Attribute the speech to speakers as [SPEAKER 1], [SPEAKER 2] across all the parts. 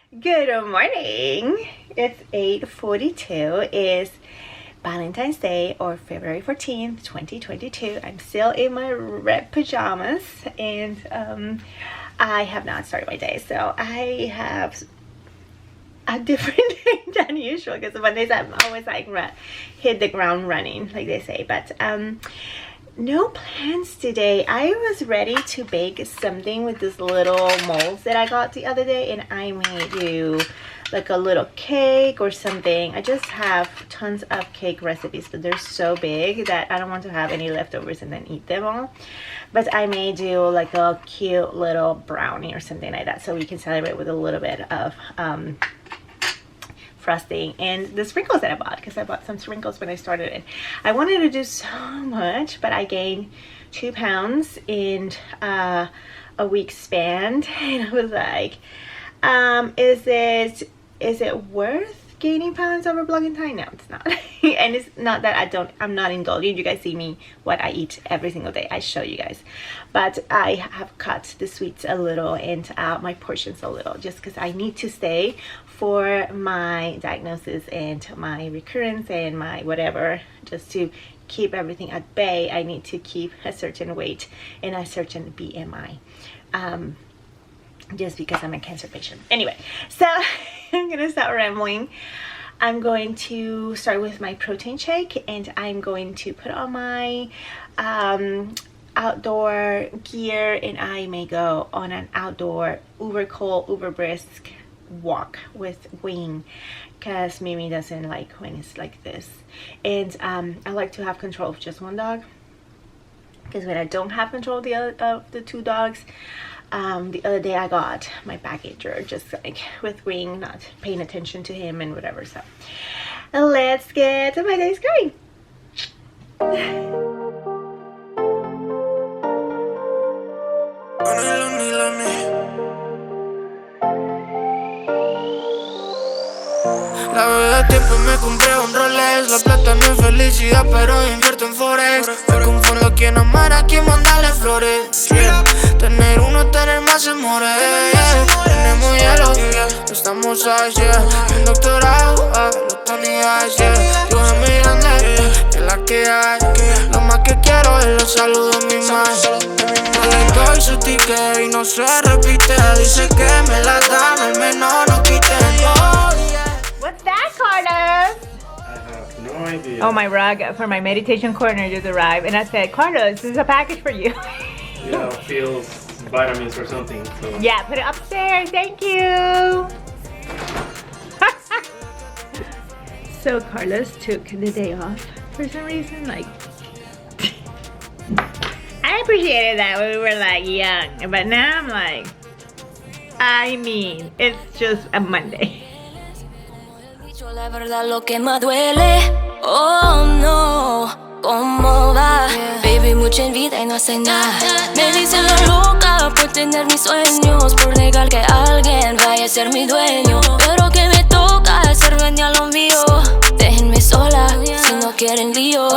[SPEAKER 1] Good morning. It's 8:42. It's Valentine's Day, or February 14th, 2022. I'm still in my red pajamas, and I have not started my day. So I have a different day than usual because Mondays I'm always like hit the ground running, like they say. But no plans today. I was ready to bake something with this little molds that I got the other day, and I may do like a little cake or something. I just have tons of cake recipes, but they're so big that I don't want to have any leftovers and then eat them all. But I may do like a cute little brownie or something like that, so we can celebrate with a little bit of frosting and the sprinkles that I bought, because I bought some sprinkles when I started it. I wanted to do so much, but I gained 2 pounds in a week span, and I was like, is it worth gaining pounds over Vlogentine? No, it's not. And it's not that I'm not indulging. You guys see me what I eat every single day. I show you guys, but I have cut the sweets a little and my portions a little, just because I need to stay for my diagnosis and my recurrence and my whatever, just to keep everything at bay. I need to keep a certain weight and a certain BMI, just because I'm a cancer patient. Anyway, so I'm gonna start rambling. I'm going to start with my protein shake, and I'm going to put on my outdoor gear, and I may go on an outdoor uber cold, uber brisk walk with Wing, because Mimi doesn't like when it's like this. And I like to have control of just one dog, because when I don't have control of the 2 dogs, the other day I got my baggager just like with Wing, not paying attention to him and whatever. So let's get to my day's going.
[SPEAKER 2] La bebé tiempo me compré un Rolex. La plata no es felicidad, pero invierto en Forex. Me confundo quién amar, a quién mandarle flores. Tener uno, tener más amores. Tenemos hielo, estamos ice, un doctorado, los Tony Ice, yo es mi grande, que la que hay. Lo más que quiero es los saludos de mi madre. No le doy su ticket y no se repite. Dice que me la dan, al menos no quiten.
[SPEAKER 1] What's that, Carlos?
[SPEAKER 3] I have no idea.
[SPEAKER 1] Oh, my rug for my meditation corner just arrived, and I said, Carlos, this is a package for you.
[SPEAKER 3] Yeah, feels vitamins or something. So.
[SPEAKER 1] Yeah, put it upstairs. Thank you. So Carlos took the day off for some reason. Like, I appreciated that when we were like young, but now I'm like, I mean, it's just a Monday.
[SPEAKER 4] La verdad lo que más duele, oh no, ¿cómo va? Baby, mucha envidia y no hace nada. Me dicen la loca por tener mis sueños, por negar que alguien vaya a ser mi dueño. Pero que me toca hacer dueña lo mío. Déjenme sola si no quieren lío.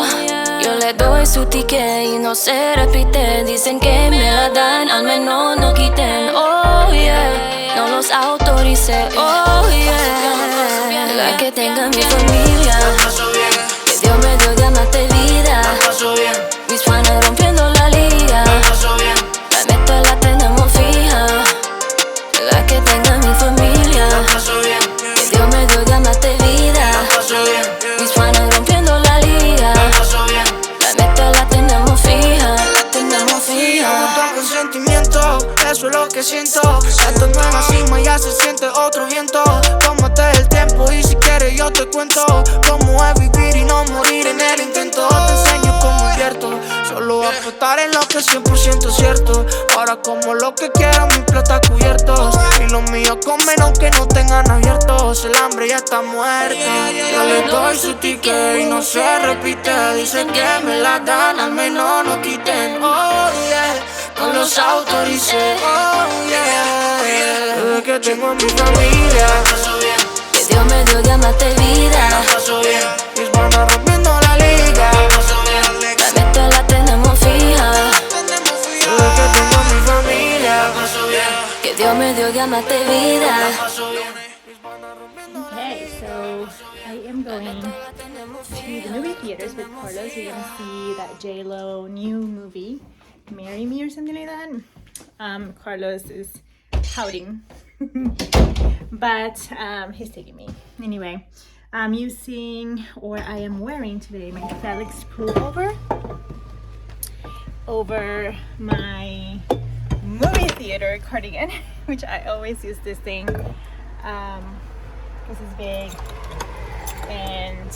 [SPEAKER 4] Yo le doy su ticket y no se repite. Dicen que me la dan, al menos no quiten. Oh yeah, no los autorice. Oh yeah, la que tenga mi familia. Que Dios me dio ganas de vida. Mis panas rompiendo la liga. La meta la tenemos fija. La que tenga mi familia. Que Dios me dio ganas de vida. Mis panas rompiendo la liga. La meta la tenemos fija. La tenemos fija.
[SPEAKER 2] Me gusta el consentimiento, eso es lo que siento. Esto no es así, ya se siente otro viento. Tómate el tiempo y si quieres yo te cuento cómo es vivir y no morir en el intento. Te enseño cómo invierto, solo apostar en lo que es 100% cierto. Ahora como lo que quiero, mi plata cubiertos. Y los míos comen aunque no tengan abiertos. El hambre ya está muerto. Yo le doy su ticket y no se repite. Dicen que me la dan, al menos no quiten. Oh yeah, no los autorice. Oh yeah, desde que tengo a mi familia.
[SPEAKER 4] Que Dios me dio ganas de vida.
[SPEAKER 2] Mis panas rompiendo la liga.
[SPEAKER 4] La meta la tenemos fija.
[SPEAKER 2] Desde que tengo a mi familia.
[SPEAKER 4] Que Dios me dio ganas de vida.
[SPEAKER 1] I'm going to the movie theaters with Carlos. We're gonna see that J-Lo new movie, Marry Me or something like that. Carlos is pouting, but he's taking me. Anyway, I'm using, or I am wearing today, my Felix pullover over my movie theater cardigan, which I always use this thing. This is big and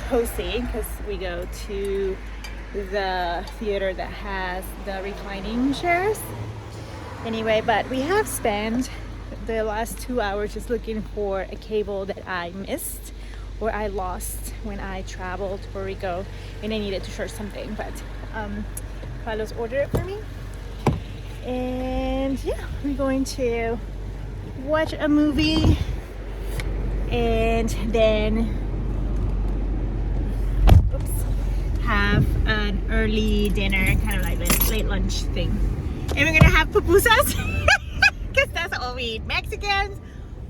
[SPEAKER 1] cozy because we go to the theater that has the reclining chairs. Anyway, but we have spent the last 2 hours just looking for a cable that I missed or I lost when I traveled to Puerto Rico and I needed to charge something, but Carlos ordered it for me. And yeah, we're going to watch a movie and then have an early dinner, kind of like a late lunch thing. And we're gonna have pupusas because that's all we eat, Mexicans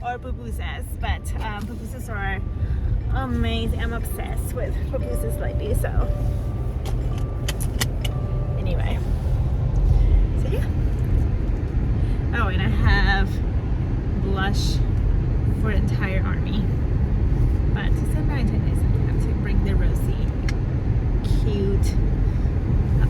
[SPEAKER 1] or pupusas. But pupusas are amazing. I'm obsessed with pupusas lately, so anyway, so yeah. Oh, and I have blush for the entire army. But to St. Valentine Day, I have to bring the rosy, cute up.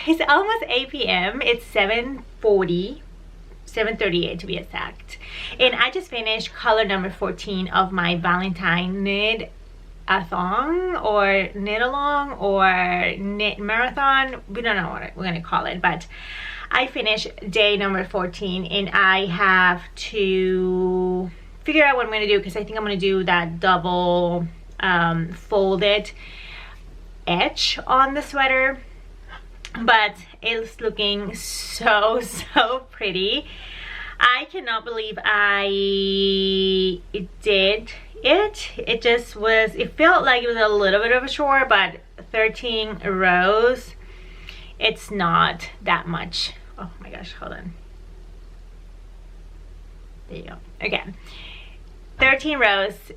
[SPEAKER 1] It's almost 8 p.m. It's 7:38 to be exact. And I just finished color number 14 of my Valentine knit-a-thon or knit-along or knit marathon. We don't know what we're gonna call it, but I finished day number 14 and I have to figure out what I'm gonna do because I think I'm gonna do that double folded edge on the sweater. But it's looking so pretty. I cannot believe I did it. It just was, it felt like it was a little bit of a chore, but 13 rows, it's not that much. Oh my gosh, hold on. There you go. Again, 13 rows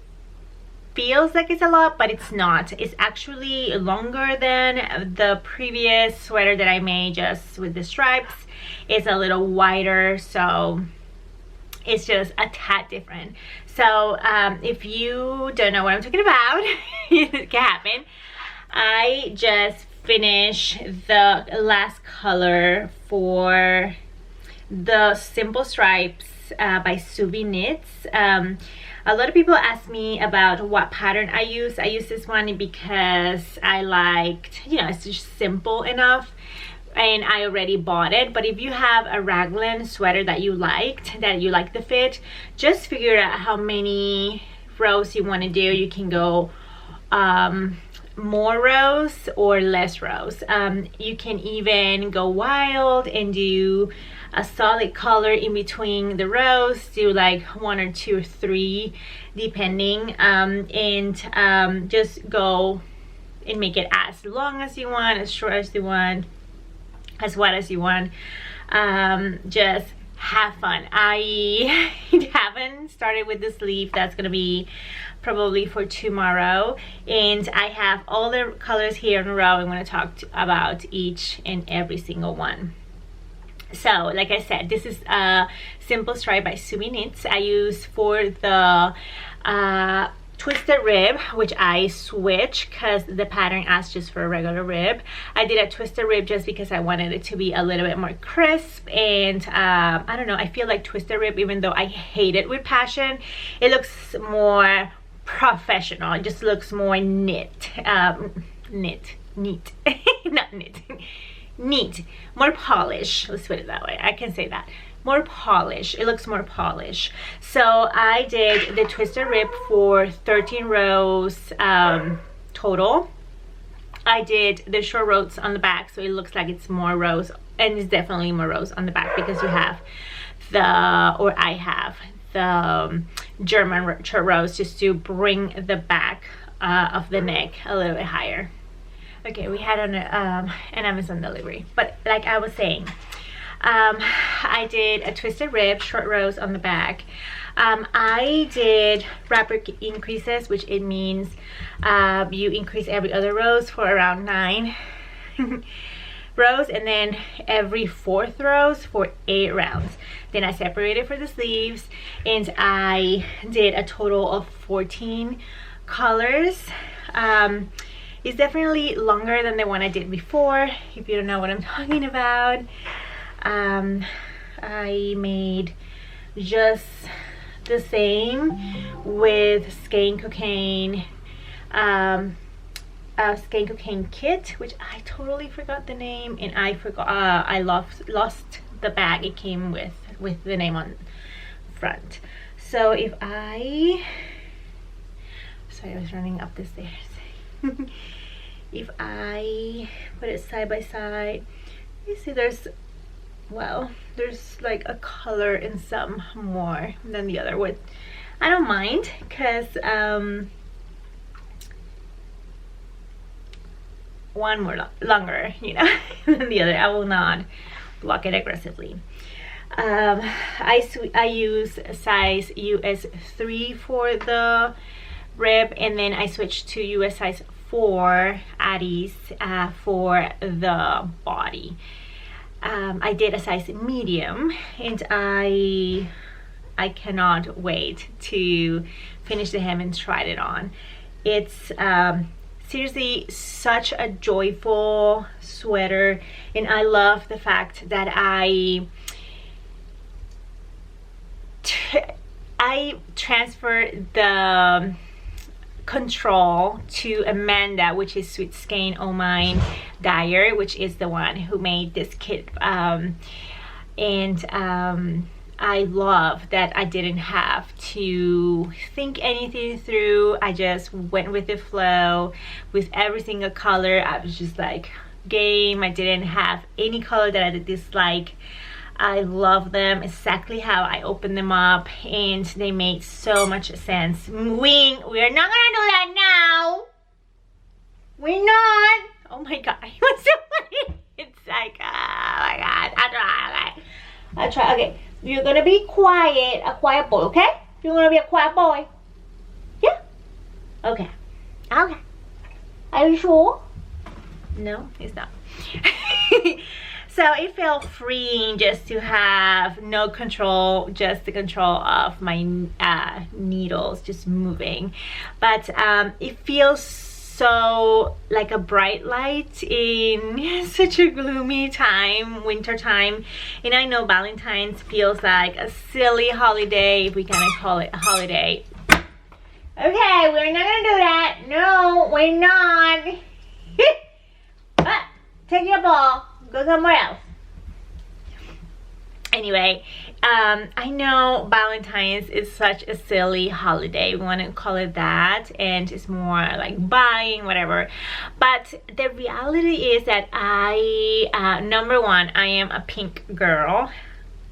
[SPEAKER 1] feels like it's a lot, but it's not. It's actually longer than the previous sweater that I made just with the stripes. It's a little wider, so it's just a tad different. So if you don't know what I'm talking about, it can happen. I just finished the last color for the Simple Stripes by Subi Knits. A lot of people ask me about what pattern I use. I use this one because I liked, you know, it's just simple enough and I already bought it. But if you have a raglan sweater that you like the fit, just figure out how many rows you want to do. You can go more rows or less rows. You can even go wild and do a solid color in between the rows, do like 1 or 2 or 3 depending, and just go and make it as long as you want, as short as you want, as wide as you want. Just have fun. I haven't started with the sleeve. That's gonna be probably for tomorrow, and I have all the colors here in a row. I'm going to talk about each and every single one. So like I said, this is a simple stripe by Sumi Knits. I use for the twisted rib, which I switch because the pattern asks just for a regular rib. I did a twisted rib just because I wanted it to be a little bit more crisp, and I don't know, I feel like twisted rib, even though I hate it with passion, it looks more professional. It just looks more neat, not knit, neat, more polish. Let's put it that way. I can say that. More polish. It looks more polish. So I did the twisted rib for 13 rows total. I did the short rows on the back, so it looks like it's more rows, and it's definitely more rows on the back because you have the, or I have the German short rows just to bring the back of the neck a little bit higher. Okay, we had an Amazon delivery, but like I was saying, I did a twisted rib, short rows on the back. I did wrapper increases, which it means you increase every other rows for around 9 rows, and then every 4th rows for 8 rounds. Then I separated for the sleeves, and I did a total of 14 colors. It's definitely longer than the one I did before, if you don't know what I'm talking about. I made just the same with Skein Cocaine, Skein Cocaine kit, which I totally forgot the name, and I forgot, I lost the bag it came with the name on front. So if I, sorry, I was running up the stairs. If I put it side by side, you see there's, well, there's like a color in some more than the other, which I don't mind because one more longer, you know, than the other. I will not block it aggressively. I use size US 3 for the rib, and then I switched to US size 4 Addies for the body. I did a size medium, and I cannot wait to finish the hem and try it on. It's seriously such a joyful sweater, and I love the fact that I transferred the control to Amanda, which is Sweet Skein Oh Mine Dyer, which is the one who made this kit, and I love that I didn't have to think anything through. I just went with the flow with every single color. I was just like game. I didn't have any color that I dislike. I love them exactly how I opened them up, and they made so much sense. We're not gonna do that now. We're not. Oh my god, it was so funny. It's like, oh my god. I'll try. Okay, you're gonna be quiet, a quiet boy, okay? You're gonna be a quiet boy. Yeah? Okay. Okay. Are you sure? No, it's not. So it felt freeing just to have no control, just the control of my needles just moving. But it feels so like a bright light in such a gloomy time, winter time. And I know Valentine's feels like a silly holiday, if we can call it a holiday. Okay, we're not gonna do that. No, we're not. Take your ball. Go somewhere else. Anyway, I know Valentine's is such a silly holiday, we want to call it that, and it's more like buying, whatever. But the reality is that I, number one, I am a pink girl.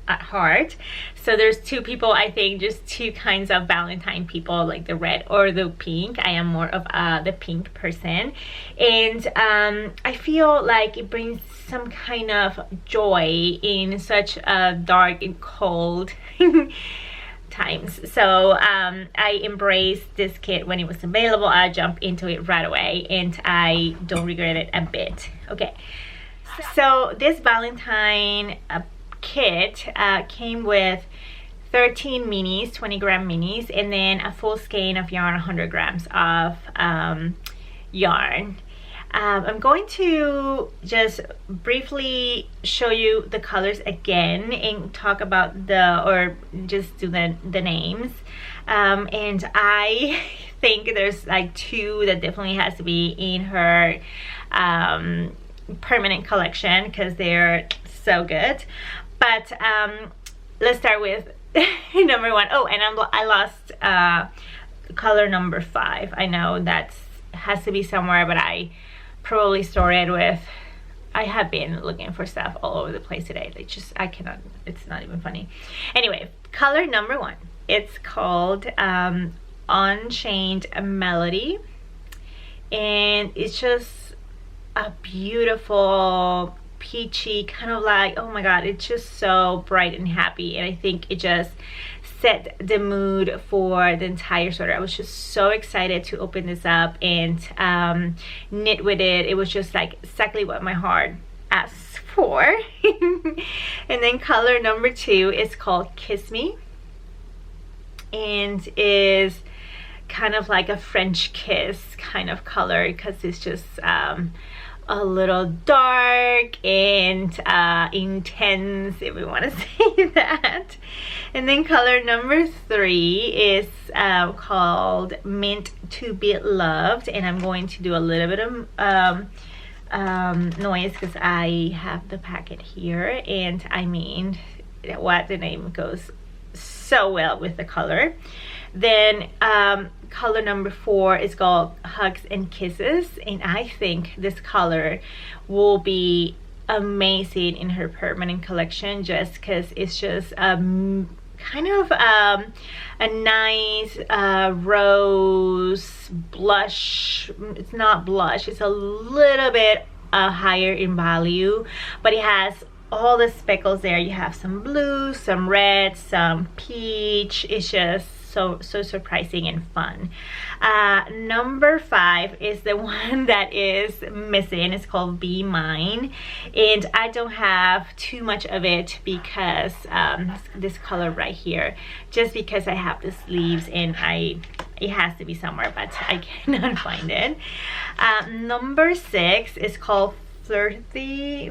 [SPEAKER 1] at heart. So there's two people, I think, just two kinds of Valentine people, like the red or the pink. I am more of the pink person, and I feel like it brings some kind of joy in such a dark and cold times. So I embraced this kit when it was available. I jumped into it right away, and I don't regret it a bit. Okay, so this Valentine kit came with 13 minis, 20-gram minis, and then a full skein of yarn, 100 grams of yarn. I'm going to just briefly show you the colors again and talk about or just do the names. And I think there's like two that definitely has to be in her permanent collection because they're so good. But let's start with number one. Oh, and I lost color number 5. I know that has to be somewhere, but I probably store it with, I have been looking for stuff all over the place today. I cannot, it's not even funny. Anyway, color number 1, it's called Unchained Melody, and it's just a beautiful peachy kind of like, oh my god, it's just so bright and happy, and I think it just set the mood for the entire sweater. I was just so excited to open this up and knit with it. It was just like exactly what my heart asked for. And then color number 2 is called Kiss Me, and is kind of like a French kiss kind of color because it's just a little dark and intense, if we want to say that. And then color number 3 is called Meant to Be Loved, and I'm going to do a little bit of noise because I have the packet here, and I mean what the name goes so well with the color. Then color number 4 is called Hugs and Kisses, and I think this color will be amazing in her permanent collection just because it's just kind of a nice rose blush. It's not blush, it's a little bit higher in value, but it has all the speckles there. You have some blue, some red, some peach. It's just so surprising and fun. Number 5 is the one that is missing. It's called Be Mine, and I don't have too much of it because this color right here, just because I have the sleeves and it has to be somewhere, but I cannot find it. Number 6 is called Flirty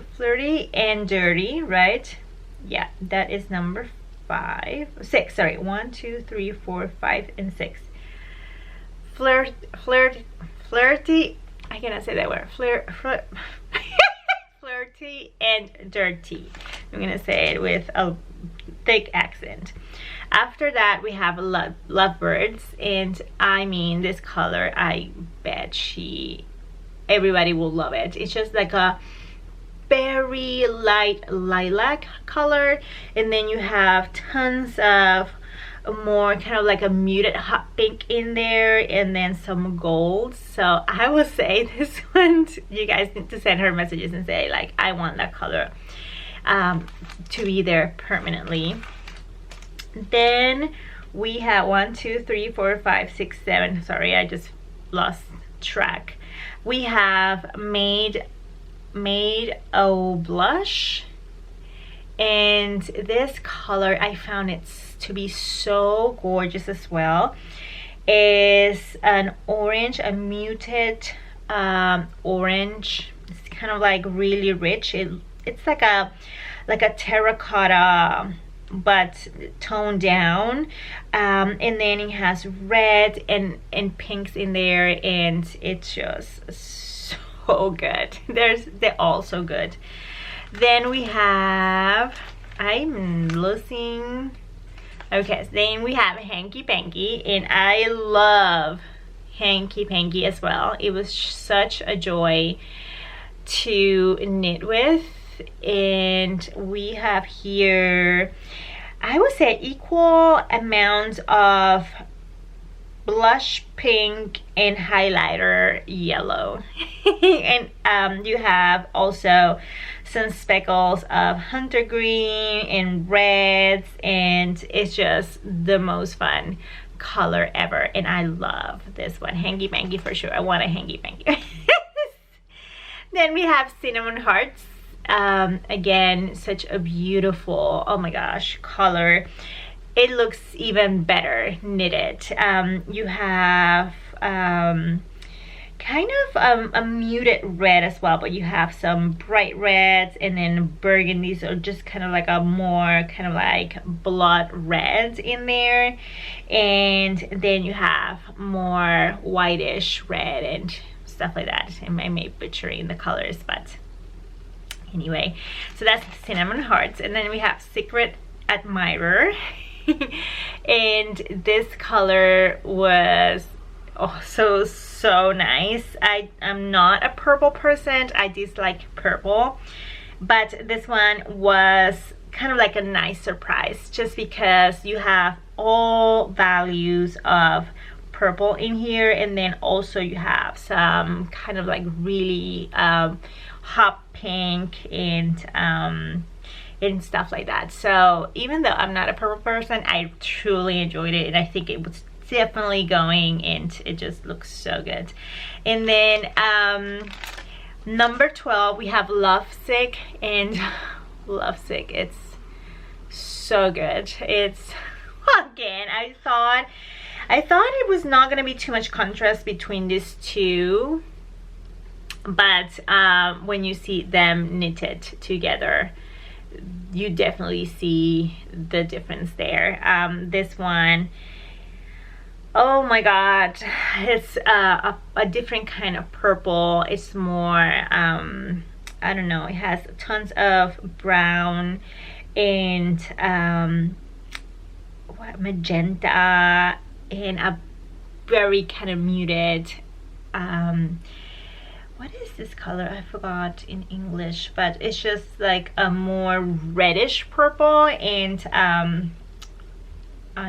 [SPEAKER 1] and Dirty, right? Yeah, that is number 6, sorry, 1, 2, 3, 4, 5, and 6. Flirty, I cannot say that word. Flirty and Dirty. I'm gonna say it with a thick accent. After that, we have Lovebirds, and I mean this color, I bet everybody will love it. It's just like a very light lilac color, and then you have tons of more kind of like a muted hot pink in there, and then some gold. So I would say this one, you guys need to send her messages and say like, I want that color to be there permanently. Then we have 1, 2, 3, 4, 5, 6, 7, sorry, I just lost track. We have Made O Blush, and this color, I found it to be so gorgeous as well. Is an orange, a muted orange. It's kind of like really rich. It's like a terracotta but toned down, and then it has red and pinks in there, and it's just so good. They're all so good. Then we have, I'm losing, okay, so then we have Hanky Panky, and I love Hanky Panky as well. It was such a joy to knit with. and we have here, I would say, equal amount of blush pink and highlighter yellow. And you have also some speckles of hunter green and reds, and it's just the most fun color ever. And I love this one, hangy pangy for sure. I want a hangy pangy. Then we have cinnamon hearts. Again, such a beautiful, oh my gosh, color. It looks even better knitted. You have kind of a muted red as well, but you have some bright reds and then burgundies, or just kind of like a more kind of like blood red in there. And then you have more whitish red and stuff like that. I may be butchering the colors, but anyway, so that's cinnamon hearts. And then we have secret admirer. And this color was so nice. I'm not a purple person. I dislike purple, but this one was kind of like a nice surprise, just because you have all values of purple in here, and then also you have some kind of like really hot pink and stuff like that. So even though I'm not a purple person, I truly enjoyed it, and I think it was definitely going, and it just looks so good. And then number 12, we have Lovesick, and Lovesick, it's so good. It's, again, I thought it was not going to be too much contrast between these two, but when you see them knitted together, you definitely see the difference there. This one, oh my god, it's a different kind of purple. It's more I don't know, it has tons of brown and magenta and a very kind of muted what is this color? I forgot in English, but it's just like a more reddish purple, and I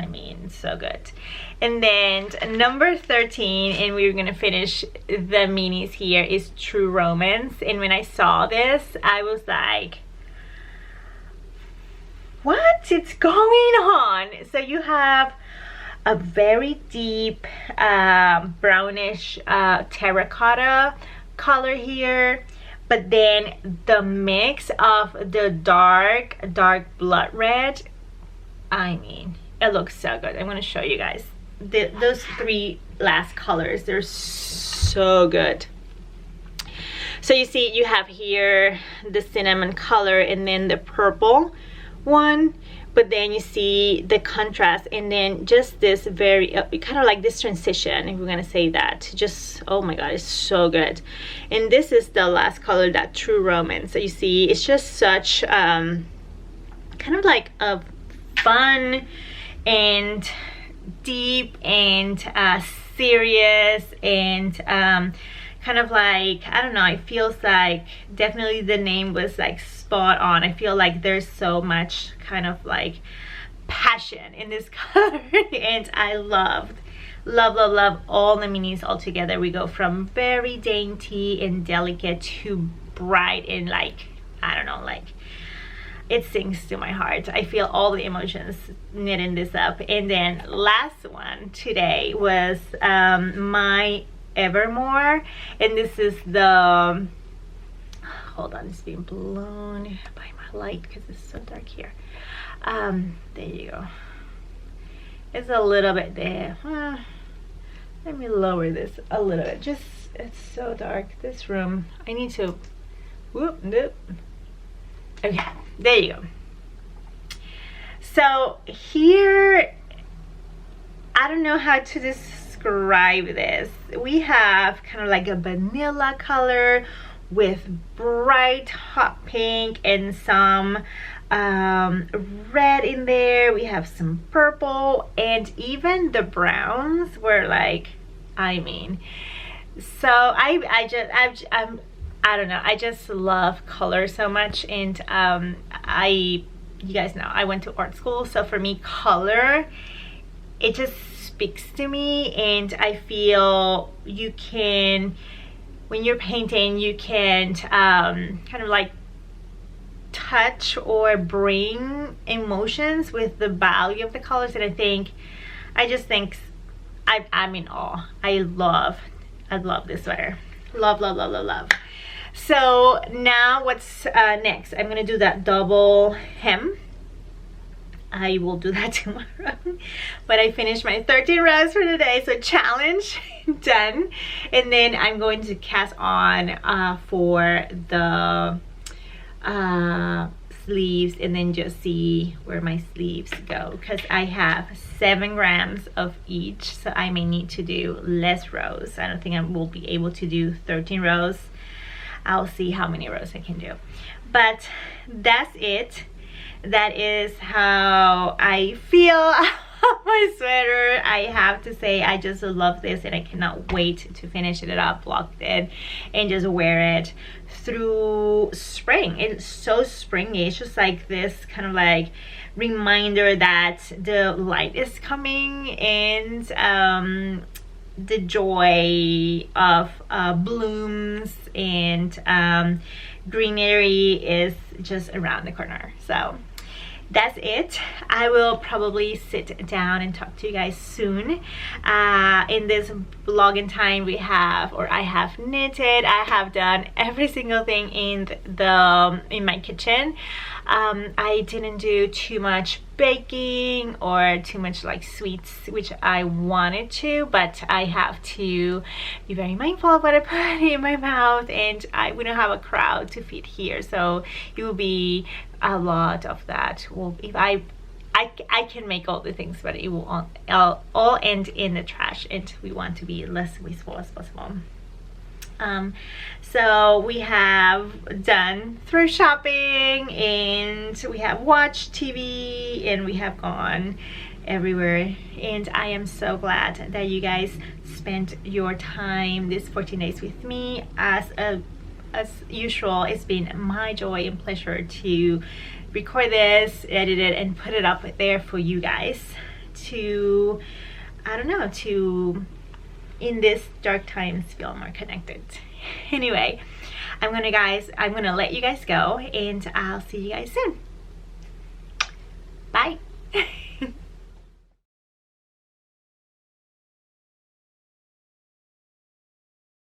[SPEAKER 1] mean, so good. And then number 13, and we're gonna finish the minis here, is True Romance. And when I saw this, I was like, what is going on? So you have a very deep brownish terracotta color here, but then the mix of the dark blood red, I mean, it looks so good. I'm going to show you guys those three last colors. They're so good. So you see, you have here the cinnamon color and then the purple one, but then you see the contrast, and then just this very kind of like this transition, if we're gonna say that, just, oh my god, it's so good. And this is the last color, that True Romance. So you see, it's just such kind of like a fun and deep and serious and kind of like, I don't know, it feels like definitely the name was like spot on. I feel like there's so much kind of like passion in this color, and I love all the minis all together. We go from very dainty and delicate to bright and like, I don't know, like it sings to my heart. I feel all the emotions knitting this up. And then last one today was my Evermore, and this is the, hold on, it's being blown by my light because it's so dark here. There you go. It's a little bit there. Let me lower this a little bit. Just, it's so dark, this room. I need to, whoop, nope. Okay, there you go. So here, I don't know how to describe this. We have kind of like a vanilla color with bright hot pink and some red in there. We have some purple, and even the browns were like, I mean, so I'm I don't know, I just love color so much. And you guys know I went to art school, so for me color, it just speaks to me. And I feel you can, when you're painting, you can kind of like touch or bring emotions with the value of the colors. And I just think I'm in awe. I love this sweater. Love. So now what's next? I'm gonna do that double hem. I will do that tomorrow. But I finished my 13 rows for today, so challenge done. And then I'm going to cast on for the sleeves, and then just see where my sleeves go, because I have 7 grams of each, so I may need to do less rows. I don't think I will be able to do 13 rows. I'll see how many rows I can do, but that's it. That is how I feel about my sweater. I have to say, I just love this, and I cannot wait to finish it up, block it, and just wear it through spring. It's so springy. It's just like this kind of like reminder that the light is coming, and the joy of blooms and greenery is just around the corner. So that's it. I will probably sit down and talk to you guys soon. In this Vlogentine I have knitted. I have done every single thing in my kitchen. I didn't do too much baking or too much like sweets, which I wanted to, but I have to be very mindful of what I put in my mouth, and we don't have a crowd to feed here, so it will be a lot of that. Well, if I can make all the things, but it will all end in the trash, and we want to be less wasteful as possible. So we have done thrift shopping, and we have watched TV, and we have gone everywhere, and I am so glad that you guys spent your time this 14 days with me. As usual, it's been my joy and pleasure to record this, edit it, and put it up there for you guys to, I don't know, to in this dark times feel more connected. Anyway, I'm gonna let you guys go, and I'll see you guys soon. Bye.